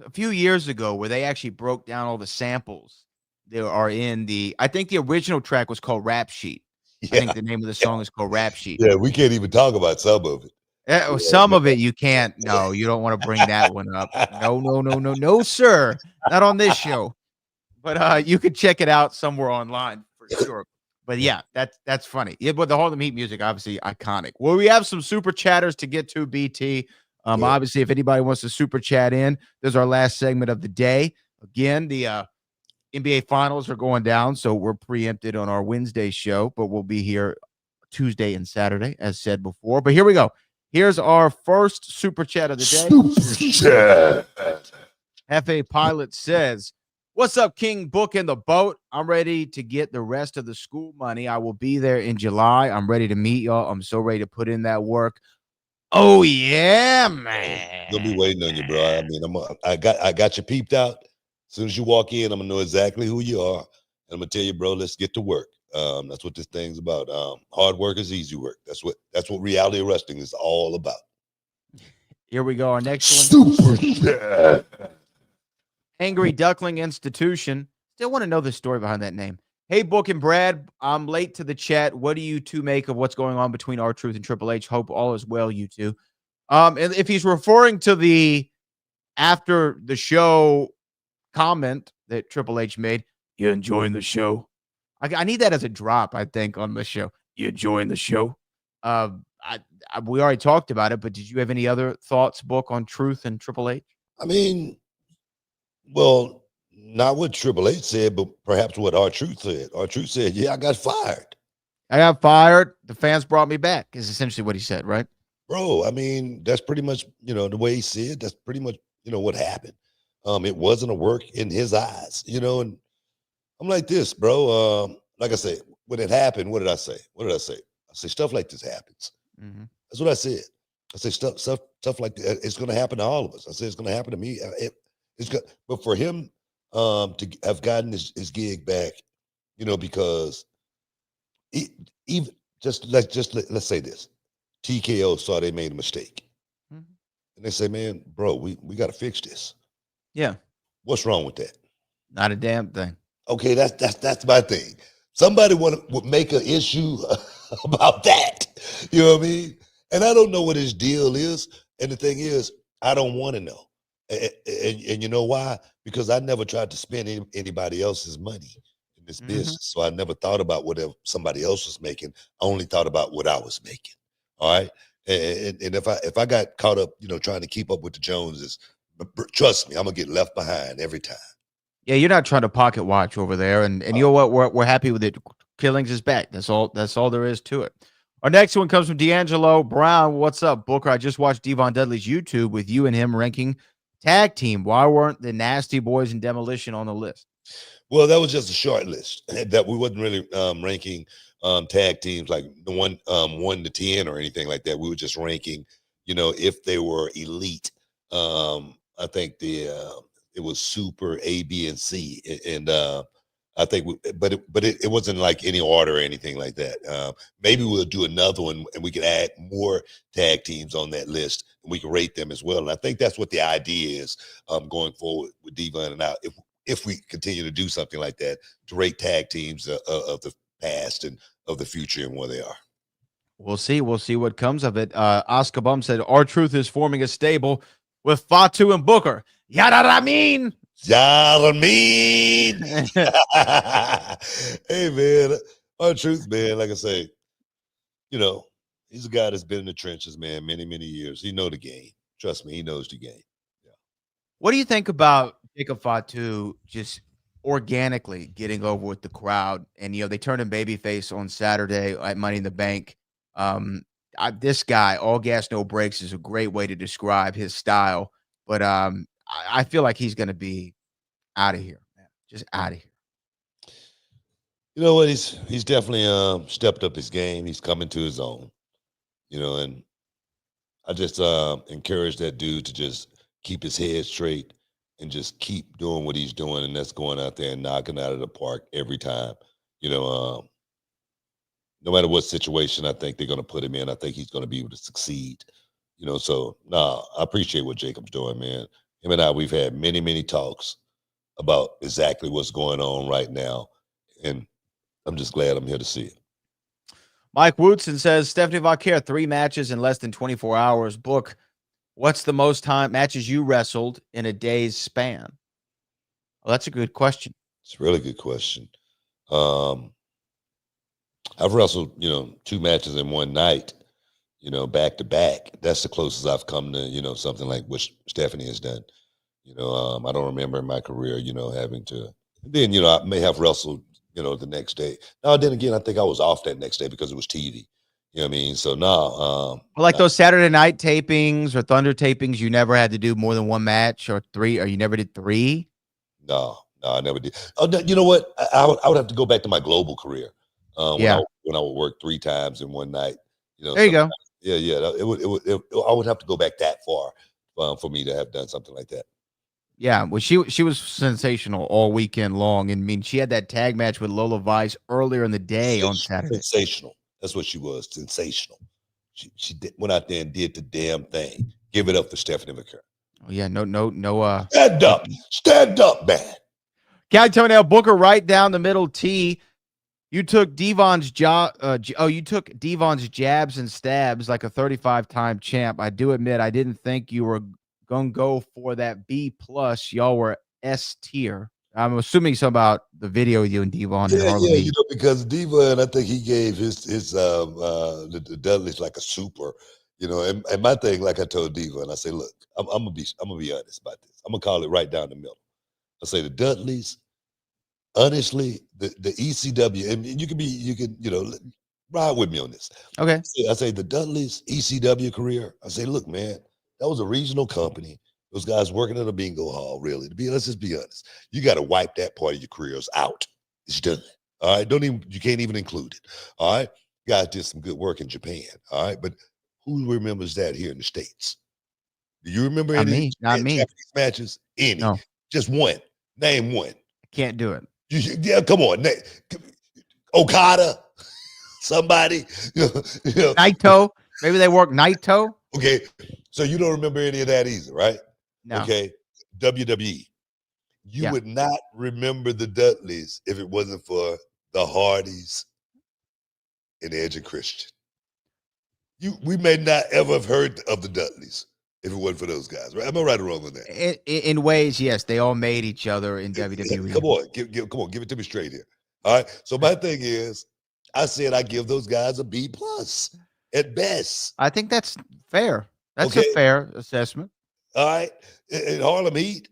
A few years ago, where they actually broke down all the samples. There are I think the original track was called Rap Sheet. Yeah. I think the name of the song is called Rap Sheet. Yeah, we can't even talk about some of it. Some of it you can't. No, you don't want to bring that one up. No, sir. Not on this show. But you could check it out somewhere online for sure. But yeah, that's funny. Yeah, but the Harlem Heat music, obviously iconic. Well, we have some super chatters to get to, BT. Obviously, if anybody wants to super chat in, there's our last segment of the day. Again, the NBA Finals are going down, so we're preempted on our Wednesday show, but we'll be here Tuesday and Saturday, as said before. But here we go. Here's our first super chat of the day. Super chat. F.A. Pilot says, "What's up, King Book and the Boat? I'm ready to get the rest of the school money. I will be there in July. I'm ready to meet y'all. I'm so ready to put in that work." Oh, yeah, man. They'll be waiting on you, bro. I mean, I got you peeped out. As soon as you walk in, I'm gonna know exactly who you are. And I'm gonna tell you, bro, let's get to work. That's what this thing's about. Hard work is easy work. That's what reality wrestling is all about. Here we go. Our next one. Super chat. Angry Duckling Institution. Still want to know the story behind that name. Hey, Book and Brad, I'm late to the chat. What do you two make of what's going on between R-Truth and Triple H? Hope all is well, you two. And if he's referring to the after the show comment that Triple H made, you enjoying the show? I need that as a drop, I think, on the show. You enjoying the show? We already talked about it, but did you have any other thoughts, Book, on Truth and Triple H? I mean, well, not what Triple H said, but perhaps what R-Truth said. R-Truth said, yeah, I got fired. I got fired. The fans brought me back, is essentially what he said, right? Bro, I mean, that's pretty much, the way he said, that's pretty much, what happened. It wasn't a work in his eyes, and I'm like this, bro. Like I say, when it happened, what did I say? I say stuff like this happens. Mm-hmm. That's what I said. I say stuff like that. It's going to happen to all of us. I say it's going to happen to me. But for him to have gotten his gig back, because let's say this, TKO saw they made a mistake, and they say, man, bro, we got to fix this. Yeah. What's wrong with that? Not a damn thing. Okay, that's my thing. Somebody would make an issue about that. You know what I mean? And I don't know what his deal is. And the thing is, I don't want to know. And you know why? Because I never tried to spend anybody else's money in this business. So I never thought about whatever somebody else was making. I only thought about what I was making. All right. And if I got caught up, trying to keep up with the Joneses, trust me, I'm gonna get left behind every time. Yeah, you're not trying to pocket watch over there, and you know what? We're happy with it. Killings is back. That's all there is to it. Our next one comes from D'Angelo Brown. What's up, Booker? I just watched Devon Dudley's YouTube with you and him ranking tag team. Why weren't the Nasty Boys and Demolition on the list? Well, that was just a short list that we wasn't really ranking tag teams like the 1 to 10 or anything like that. We were just ranking, if they were elite. I think it was Super A, B, and C, and I think, but it wasn't like any order or anything like that. Maybe we'll do another one, and we can add more tag teams on that list, and we can rate them as well. And I think that's what the idea is going forward with Devon and I. If we continue to do something like that, to rate tag teams of the past and of the future and where they are. We'll see. We'll see what comes of it. Oscar Bum said, R-Truth is forming a stable with Fatu and Booker. Yada I mean. Yada mean. Hey, man. R-Truth, man, like I say, he's a guy that's been in the trenches, man, many, many years. He knows the game. Trust me, he knows the game. Yeah. What do you think about Jacob Fatu just organically getting over with the crowd? And, they turned him babyface on Saturday at Money in the Bank. This guy, all gas, no brakes, is a great way to describe his style. But I feel like he's going to be out of here, man. Just out of here. You know what? He's definitely stepped up his game. He's coming to his own, and I just encourage that dude to just keep his head straight and just keep doing what he's doing, and that's going out there and knocking out of the park every time. No matter what situation I think they're going to put him in, I think he's going to be able to succeed. So I appreciate what Jacob's doing, man. Him and I, we've had many, many talks about exactly what's going on right now, and I'm just glad I'm here to see it. Mike Woodson says, Stephanie Vauquer, 3 matches in less than 24 hours. Book, what's the most time matches you wrestled in a day's span? Well, that's a good question. It's a really good question. I've wrestled, 2 matches in one night, back to back. That's the closest I've come to, something like what Stephanie has done. I don't remember in my career, having to. Then, I may have wrestled, the next day. Now, then again, I think I was off that next day because it was TV. You know what I mean? So now, those Saturday night tapings or Thunder tapings, you never had to do more than 1 match or 3, or you never did 3? No, I never did. Oh, you know what? I would have to go back to my global career. When I would work 3 times in one night. There you go. Yeah. I would have to go back that far for me to have done something like that. Yeah, well, she was sensational all weekend long. And I mean, she had that tag match with Lola Vice earlier in the day on Saturday. Sensational. That's what she was. Sensational. Went out there and did the damn thing. Give it up for Stephanie McCurry. Oh yeah, no. Stand up, man. Cali Toenail Booker right down the middle. T. You took Devon's you took Devon's jabs and stabs like a 35-time champ. I do admit I didn't think you were gonna go for that B plus. Y'all were S tier. I'm assuming something about the video with you and Devon and Harlem. Yeah, because Devon, I think he gave his the Dudley's like a super, and my thing, like I told Devon, I say, look, I'm gonna be honest about this. I'm gonna call it right down the middle. I say the Dudleys. Honestly, the ECW, and you can ride with me on this. Okay. I say the Dudleys ECW career. I say, look, man, that was a regional company. Those guys working at a bingo hall, really. Let's just be honest. You got to wipe that part of your careers out. It's done. All right. You can't even include it. All right. You guys did some good work in Japan. All right. But who remembers that here in the States? Do you remember any Japanese matches? Any? No. Just one. Name one. I can't do it. Yeah, come on. Okada, somebody. Naito. Maybe they work Naito. Okay. So you don't remember any of that either, right? No. Okay. WWE. You would not remember the Dudleys if it wasn't for the Hardys and Edge and Christian. We may not ever have heard of the Dudleys if it wasn't for those guys, right? Am I right or wrong on that? In ways, yes, they all made each other in WWE. Come on, give it to me straight here. All right. So my thing is, I said I give those guys a B plus at best. I think that's fair. That's a fair assessment. All right. In Harlem Heat,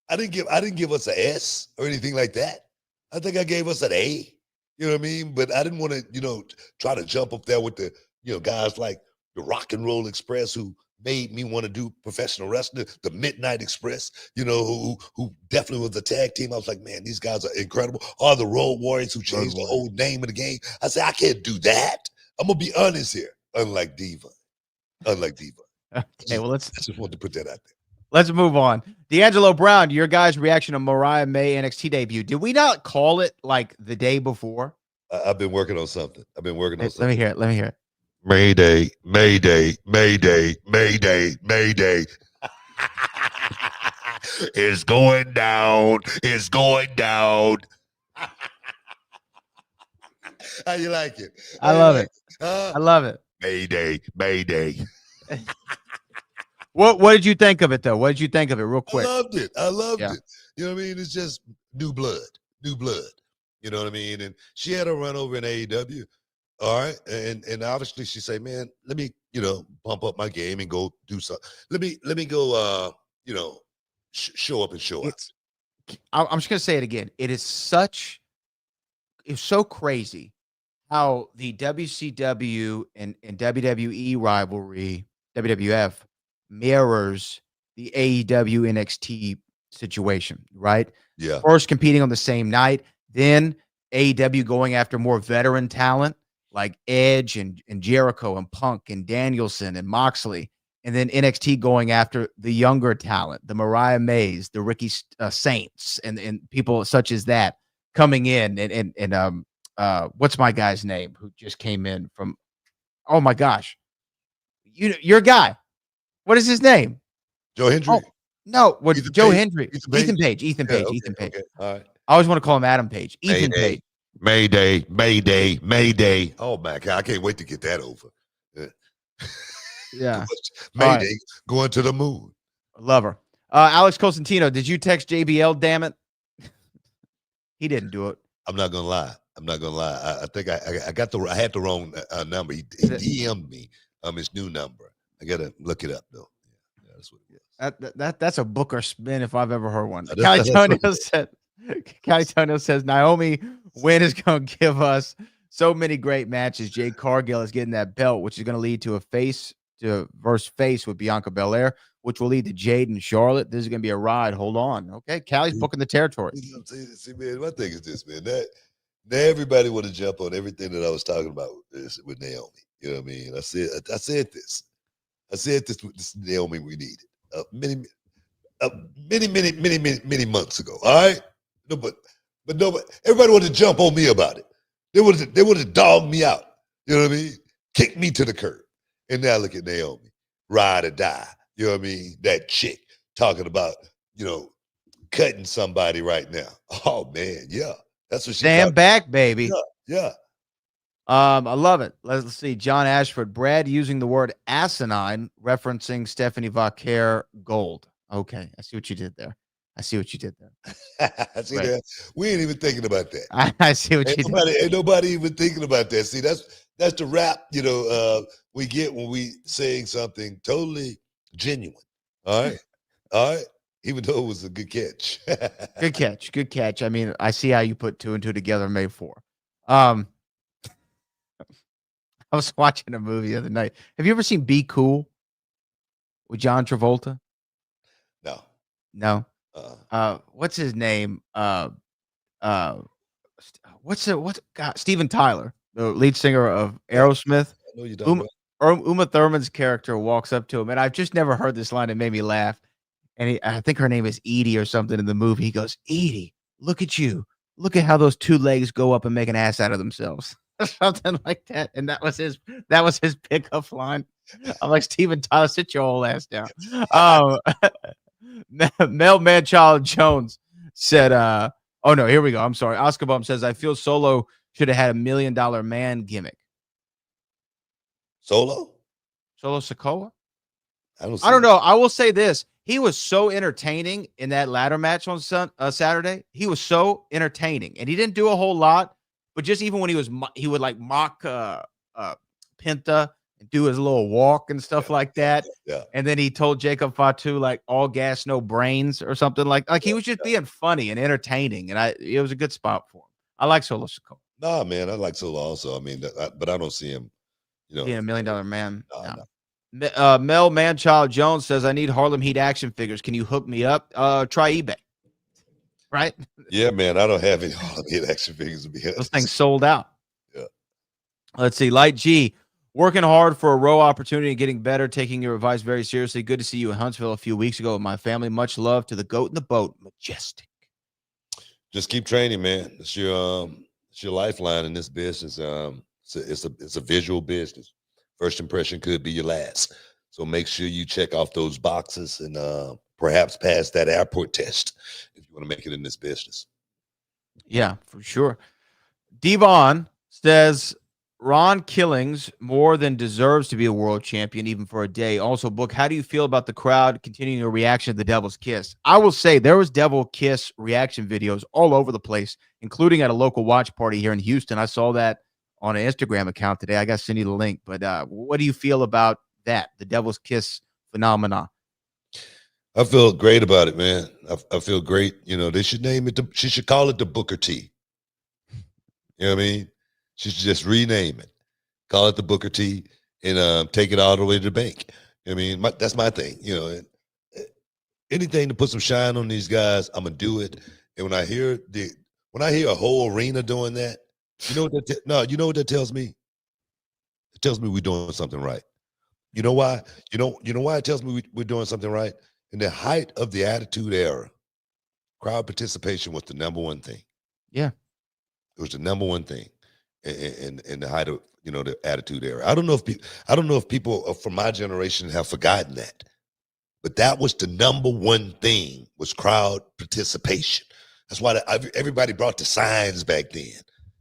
I didn't give us an S or anything like that. I think I gave us an A. You know what I mean? But I didn't want to, try to jump up there with the, guys like the Rock and Roll Express who made me want to do professional wrestling, the Midnight Express, who definitely was a tag team. I was like, man, these guys are incredible. Or the Road Warriors who changed the whole name of the game. I said, I can't do that. I'm going to be honest here. Unlike Diva. Okay, well, I just want to put that out there. Let's move on. D'Angelo Brown, your guys' reaction to Mariah May NXT debut. Did we not call it like the day before? I've been working on something. Let me hear it. Mayday, Mayday, Mayday, Mayday, Mayday. It's going down. It's going down. How you like it? I love it. I love it. Mayday, Mayday. What did you think of it, though? What did you think of it real quick? I loved it. You know what I mean? It's just new blood. You know what I mean? And she had a run over in AEW. All right. And obviously she said, man, let me, bump up my game and go do something. Let me go, show up and show up. I'm just going to say it again. It's so crazy how the WCW and WWE rivalry, WWF, mirrors the AEW NXT situation, right? Yeah. First competing on the same night, then AEW going after more veteran talent like Edge and Jericho and Punk and Danielson and Moxley, and then NXT going after the younger talent, the Mariah Mays, the Ricky Saints, and people such as that coming in and what's my guy's name who just came in from? Oh my gosh, your guy. What is his name? Joe Hendry? Oh, no, Joe Hendry. Ethan Page. Okay, Ethan Page. Okay. All right. I always want to call him Adam Page. Ethan Page. Mayday, Mayday, Mayday. Oh my God, I can't wait to get that over. Yeah. Mayday going to the moon. Love her. Alex Cosentino, did you text JBL, damn it? He didn't do it. I'm not gonna lie. I think I had the wrong number. He DM'd me his new number. I gotta look it up though. Yeah, that's what it was. That's a Booker spin if I've ever heard one. Cali Toenail says Naomi win is gonna give us so many great matches. Jade Cargill is getting that belt, which is gonna lead to a face with Bianca Belair, which will lead to Jade and Charlotte. This is gonna be a ride. Hold on, okay? Cali's booking the territory. See, man, my thing is this, man. That everybody want to jump on everything that I was talking about with Naomi. You know what I mean? I said this. This Naomi we needed. many months ago. All right, no, but nobody, everybody wanted to jump on me about it. They wanted to dog me out. You know what I mean? Kick me to the curb. And now look at Naomi, ride or die. You know what I mean? That chick talking about, cutting somebody right now. Oh man, yeah, that's what she. Stand back, baby. Yeah. I love it. Let's see. John Ashford, Brad using the word asinine, referencing Stephanie Vaquer Gold. Okay, I see what you did there. I see right. that. We ain't even thinking about that. I see what you did. Ain't nobody even thinking about that. See, that's the rap, we get when we saying something totally genuine. All right. Even though it was a good catch. Good catch. I mean, I see how you put 2 and 2 together and made 4. I was watching a movie the other night. Have you ever seen Be Cool with John Travolta? No. What's his name? Steven Tyler, the lead singer of Aerosmith. I know you don't. Uma Thurman's character walks up to him, and I've just never heard this line. It made me laugh. And I think her name is Edie or something in the movie. He goes, "Edie, look at you. Look at how those 2 legs go up and make an ass out of themselves." Something like that. And that was his pickup line. I'm like, Steven Tyler, sit your old ass down. Mel Manchild Jones said, oh no, here we go. I'm sorry. Oscar Bum says, I feel Solo should have had $1 million man gimmick. Solo Sikoa? I don't know. I will say this. He was so entertaining in that ladder match on Saturday. He was so entertaining, and he didn't do a whole lot, but just even when he would like mock Penta and do his little walk and stuff like that. Yeah. And then he told Jacob Fatu like all gas, no brains or something like he was just being funny and entertaining. And it was a good spot for him. I like Solo Sikoa. Nah, man. I like Solo also. I mean, but I don't see him, being $1 million man. No. Mel Manchild Jones says, I need Harlem Heat action figures. Can you hook me up? Try eBay. Right? Yeah, man. I don't have any Harlem Heat action figures to be honest. Those things sold out. Yeah. Let's see. Light G, working hard for a row opportunity and getting better, taking your advice very seriously. Good to see you in Huntsville a few weeks ago with my family. Much love to the goat in the boat. Majestic. Just keep training, man. It's your lifeline in this business. It's a visual business. First impression could be your last. So make sure you check off those boxes and perhaps pass that airport test if you want to make it in this business. Yeah, for sure. Devon says Ron Killings more than deserves to be a world champion, even for a day. Also, Book, how do you feel about the crowd continuing a reaction to the Devil's Kiss? I will say there was Devil Kiss reaction videos all over the place, including at a local watch party here in Houston. I saw that on an Instagram account today. I got to send you the link. But what do you feel about that, the Devil's Kiss phenomena? I feel great about it, man. I feel great. They should name it. She should call it the Booker T. You know what I mean? She should just rename it, call it the Booker T, and take it all the way to the bank. I mean, that's my thing. Anything to put some shine on these guys, I'm gonna do it. And when I hear a whole arena doing that, you know what that tells me? It tells me we're doing something right. You know why? You know why it tells me we're doing something right? In the height of the Attitude Era, crowd participation was the number one thing. Yeah. It was the number one thing in the height of the Attitude Era. I don't know if people from my generation have forgotten that, but that was the number one thing, was crowd participation. That's why everybody brought the signs back then,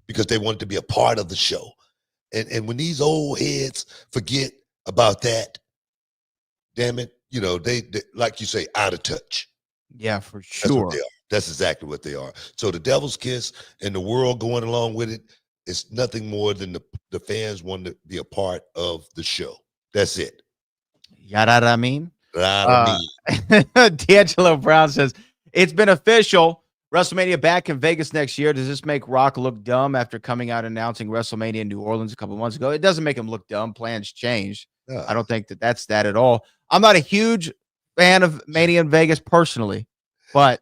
because they wanted to be a part of the show. And when these old heads forget about that, damn it, they like you say, out of touch. Yeah, for sure. That's exactly what they are. So the Devil's Kiss and the world going along with it, it's nothing more than the fans wanting to be a part of the show. That's it. Yada mean? D'Angelo Brown says, it's been official. WrestleMania back in Vegas next year. Does this make Rock look dumb after coming out announcing WrestleMania in New Orleans a couple of months ago? It doesn't make him look dumb. Plans changed. I don't think that's that at all. I'm not a huge fan of Mania in Vegas personally, but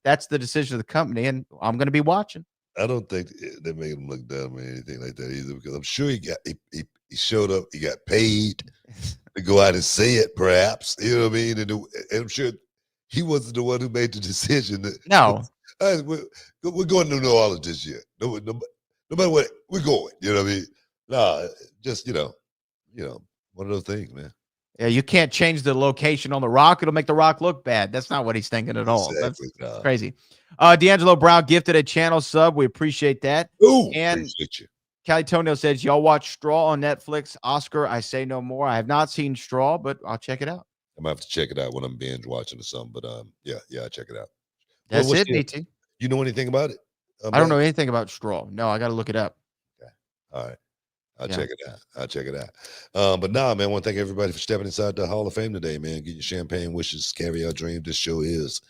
that's the decision of the company, and I'm going to be watching. I don't think they made him look dumb or anything like that either, because I'm sure he showed up, he got paid to go out and say it, perhaps. You know what I mean? And I'm sure he wasn't the one who made the decision. No. We're going to New Orleans this year. No matter what, we're going. You know what I mean? Nah, just one of those things, man. Yeah, you can't change the location on the Rock. It'll make the Rock look bad. That's not what he's thinking at all. Exactly. That's crazy. D'Angelo Brown gifted a channel sub. We appreciate that. Ooh, and appreciate you. Callie Toenail says, y'all watch Straw on Netflix. Oscar, I say no more. I have not seen Straw, but I'll check it out. I might have to check it out when I'm binge watching or something. But yeah, I'll check it out. That's it, DT. You know anything about it? I don't know anything about Straw. No, I got to look it up. Okay. All right. I'll check it out. But nah, man, I want to thank everybody for stepping inside the Hall of Fame today, man. Get your champagne wishes, caviar dream. This show is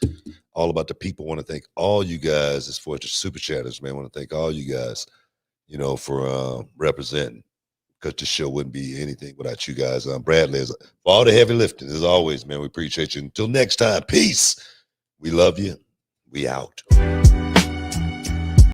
all about the people. I want to thank all you guys as far as the super chatters, man. I want to thank all you guys, for representing, because this show wouldn't be anything without you guys. Bradley, for all the heavy lifting, as always, man, we appreciate you. Until next time, peace. We love you. We out.